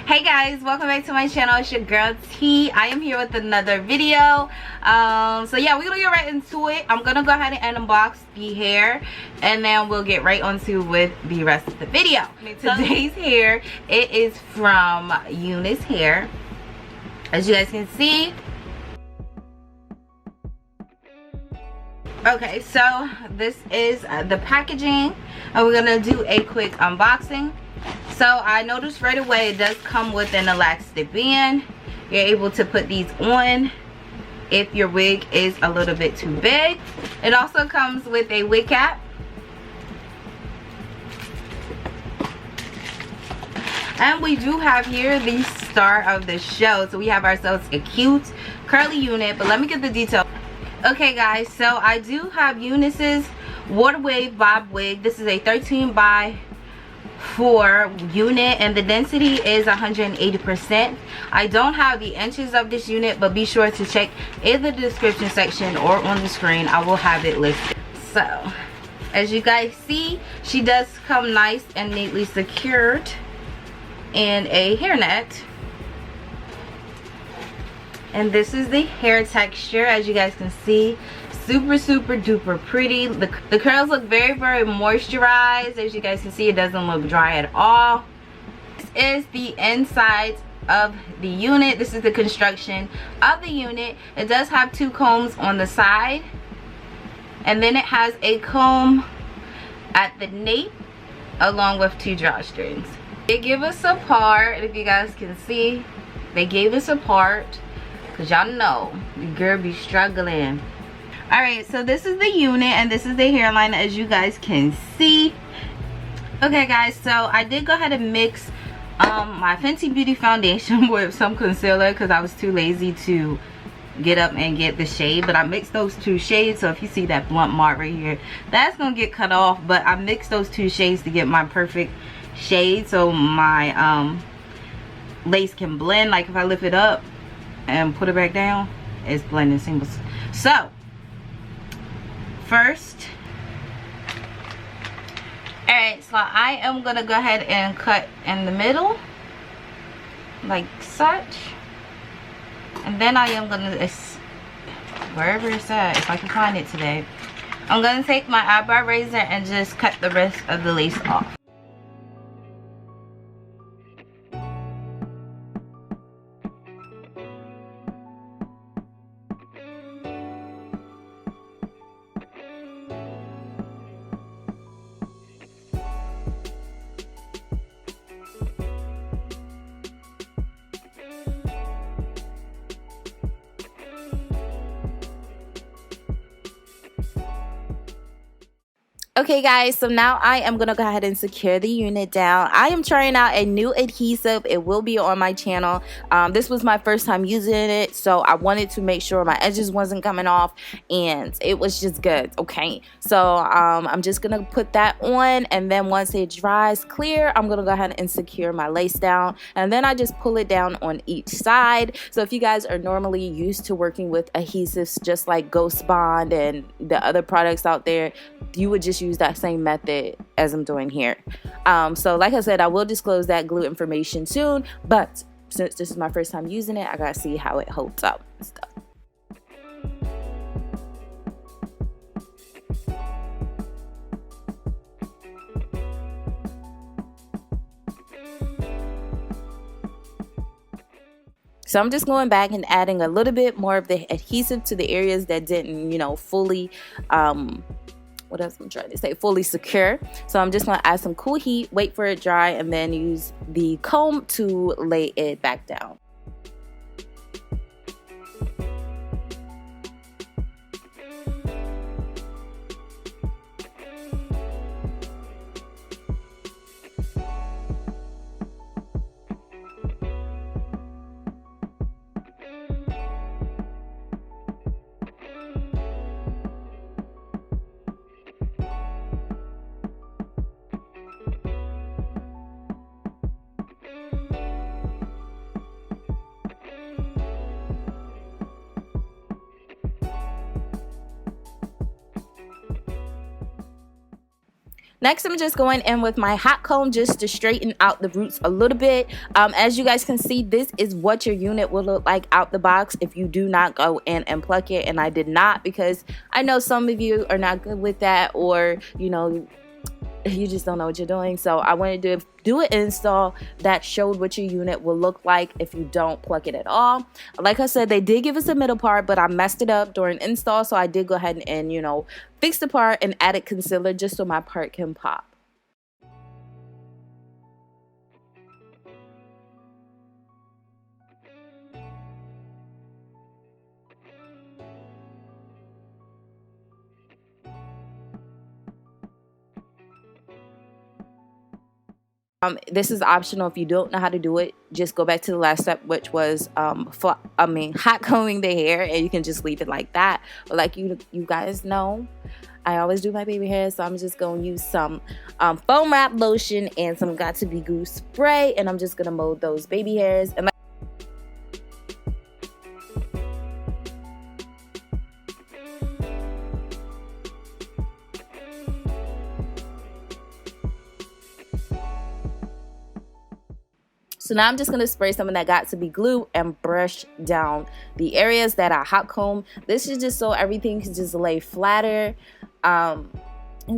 Hey guys, welcome back to my channel. It's your girl T. I am here with another video. So yeah, we're gonna get right into it. I'm gonna go ahead and unbox the hair, and then we'll get right onto with the rest of the video. Today's hair, it is from UNice Hair, as you guys can see. Okay, so this is the packaging, and we're gonna do a quick unboxing. So I noticed right away it does come with an elastic band. You're able to put these on if your wig is a little bit too big. It also comes with a wig cap. And we do have here the star of the show. So we have ourselves a cute curly unit, but let me get the detail. Okay guys, so I do have UNice's water wave bob wig. This is a 13 by 4 unit, and the density is 180%. I don't have the inches of this unit, but be sure to check in the description section or on the screen. I will have it listed. So as you guys see, she does come nice and neatly secured in a hairnet. And this is the hair texture, as you guys can see. Super duper pretty. The curls look very moisturized. As you guys can see, it doesn't look dry at all. This is the inside of the unit. This is the construction of the unit. It does have 2 combs on the side, and then it has a comb at the nape along with 2 drawstrings. They give us a part, if you guys can see. They gave us a part, because y'all know the girl be struggling. Alright, so this is the unit, and this is the hairline, as you guys can see. Okay guys, so I did go ahead and mix my Fenty Beauty foundation with some concealer, because I was too lazy to get up and get the shade. But I mixed those 2 shades, so if you see that blunt mark right here, that's gonna get cut off. But I mixed those 2 shades to get my perfect shade, so my lace can blend. Like if I lift it up and put it back down, it's blending seamless. So first, alright, so I am gonna go ahead and cut in the middle like such, and then I am gonna, wherever it's at, if I can find it today, I'm gonna take my eyebrow razor and just cut the rest of the lace off. Okay guys, so now I am gonna go ahead and secure the unit down. I am trying out a new adhesive. It will be on my channel. This was my first time using it, so I wanted to make sure my edges wasn't coming off, and it was just good. Okay, so I'm just gonna put that on, and then once it dries clear, I'm gonna go ahead and secure my lace down, and then I just pull it down on each side. So if you guys are normally used to working with adhesives just like Ghost Bond and the other products out there, you would just use that same method as I'm doing here. So like I said, I will disclose that glue information soon, but since this is my first time using it, I gotta see how it holds up and stuff. So I'm just going back and adding a little bit more of the adhesive to the areas that didn't, you know, fully what else I'm trying to say, fully secure. So I'm just going to add some cool heat, wait for it dry, and then use the comb to lay it back down. Next, I'm just going in with my hot comb just to straighten out the roots a little bit. As you guys can see, this is what your unit will look like out the box if you do not go in and pluck it. And I did not, because I know some of you are not good with that, or you know, you just don't know what you're doing. So I wanted to do an install that showed what your unit will look like if you don't pluck it at all. Like I said, they did give us a middle part, but I messed it up during install, so I did go ahead and you know, fix the part and added concealer just so my part can pop. This is optional. If you don't know how to do it, just go back to the last step, which was hot combing the hair, and you can just leave it like that. But like you guys know, I always do my baby hair, so I'm just gonna use some foam wrap lotion and some 𝚘𝚘𝚒 spray, and I'm just gonna mold those baby hairs. And so now I'm just going to spray some of that 𝚘𝚒 glue and brush down the areas that I hot comb. This is just so everything can just lay flatter and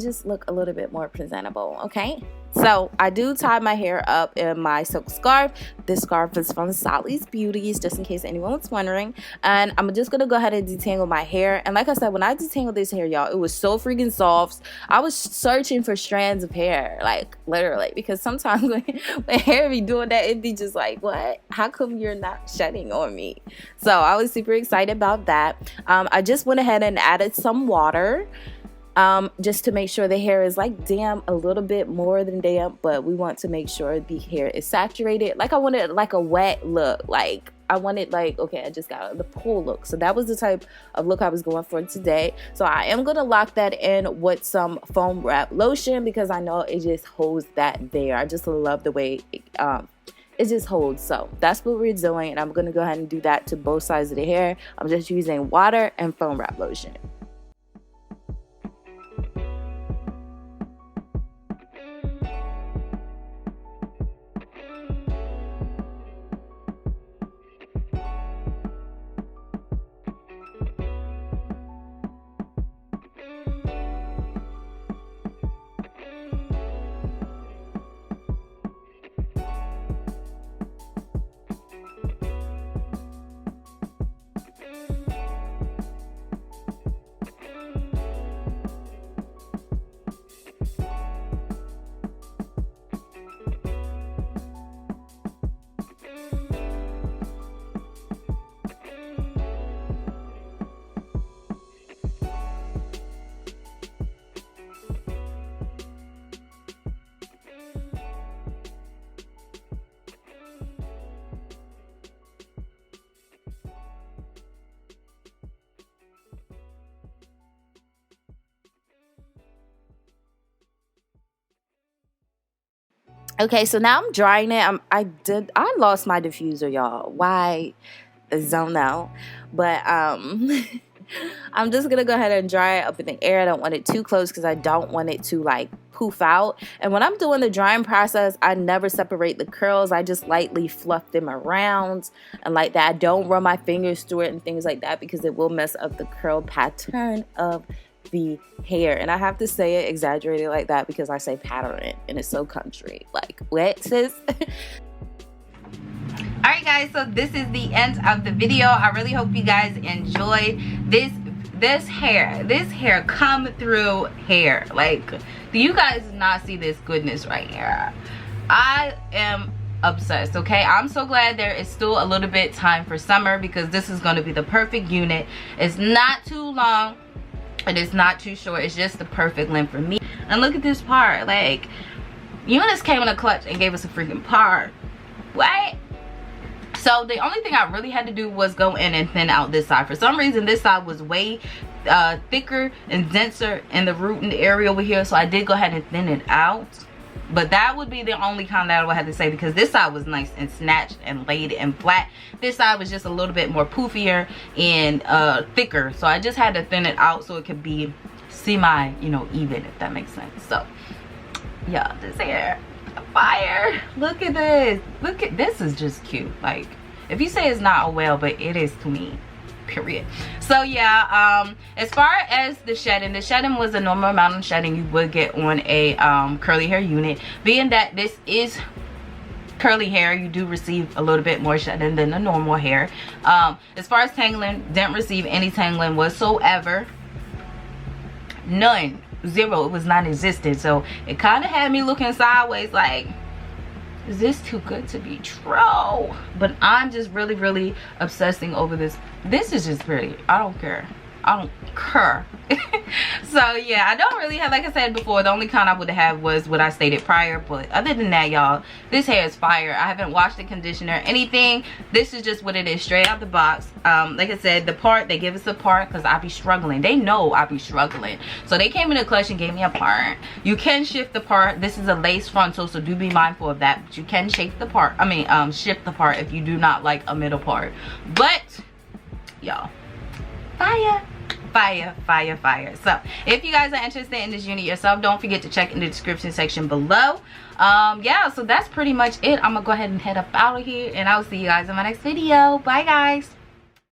just look a little bit more presentable, okay? So I do tie my hair up in my silk scarf. This scarf is from Sally's Beauties, just in case anyone was wondering. And I'm just gonna go ahead and detangle my hair. And like I said, when I detangled this hair, y'all, it was so freaking soft. I was searching for strands of hair, like literally, because sometimes when hair be doing that, it'd be just like, what? How come you're not shedding on me? So I was super excited about that. I just went ahead and added some water. Just to make sure the hair is like damp, a little bit more than damp, but we want to make sure the hair is saturated. Like I wanted like a wet look, like I wanted like, okay, I just got the pool look. So that was the type of look I was going for today. So I am going to lock that in with some foam wrap lotion, because I know it just holds that there. I just love the way it just holds. So that's what we're doing, and I'm going to go ahead and do that to both sides of the hair. I'm just using water and foam wrap lotion. Okay, so now I'm drying it. I lost my diffuser, y'all. Why? I don't know. But I'm just gonna go ahead and dry it up in the air. I don't want it too close because I don't want it to like poof out. And when I'm doing the drying process, I never separate the curls. I just lightly fluff them around and like that. I don't run my fingers through it and things like that, because it will mess up the curl pattern of the hair. And I have to say it exaggerated like that because I say pattern and it's so country. Like, what, sis? Alright guys, so this is the end of the video. I really hope you guys enjoyed this hair come through hair. Like, do you guys not see this goodness right here? I am obsessed. Okay, I'm so glad there is still a little bit time for summer, because this is going to be the perfect unit. It's not too long and it's not too short. It's just the perfect length for me. And look at this part. Like, UNice came in a clutch and gave us a freaking part. What? So the only thing I really had to do was go in and thin out this side. For some reason this side was way thicker and denser in the root and the area over here, so I did go ahead and thin it out. But that would be the only comment that I would have to say, because this side was nice and snatched and laid and flat. This side was just a little bit more poofier and thicker, so I just had to thin it out so it could be semi, you know, even, if that makes sense. So Y'all, this hair fire. Look at this. Look at this. Is just cute. Like, if you say it's not a well, but it is to me, period. So yeah, as far as the shedding was a normal amount of shedding you would get on a curly hair unit. Being that this is curly hair, you do receive a little bit more shedding than the normal hair. As far as tangling, didn't receive any tangling whatsoever. None. Zero. It was non-existent. So it kind of had me looking sideways like, is this too good to be true? But I'm just really obsessing over this. This is just pretty. I don't care. I don't care. So yeah, I don't really have, like I said before, the only kind I would have was what I stated prior. But other than that, y'all, this hair is fire. I haven't washed the conditioner or anything. This is just what it is, straight out the box. Like I said, the part, they give us a part because I be struggling. They know I be struggling, so they came in the clutch and gave me a part. You can shift the part. This is a lace frontal, so do be mindful of that. But you can shape the part, shift the part if you do not like a middle part. But y'all, fire. So if you guys are interested in this unit yourself, don't forget to check in the description section below. Yeah, so that's pretty much it. I'm gonna go ahead and head up out of here, and I'll see you guys in my next video. Bye guys.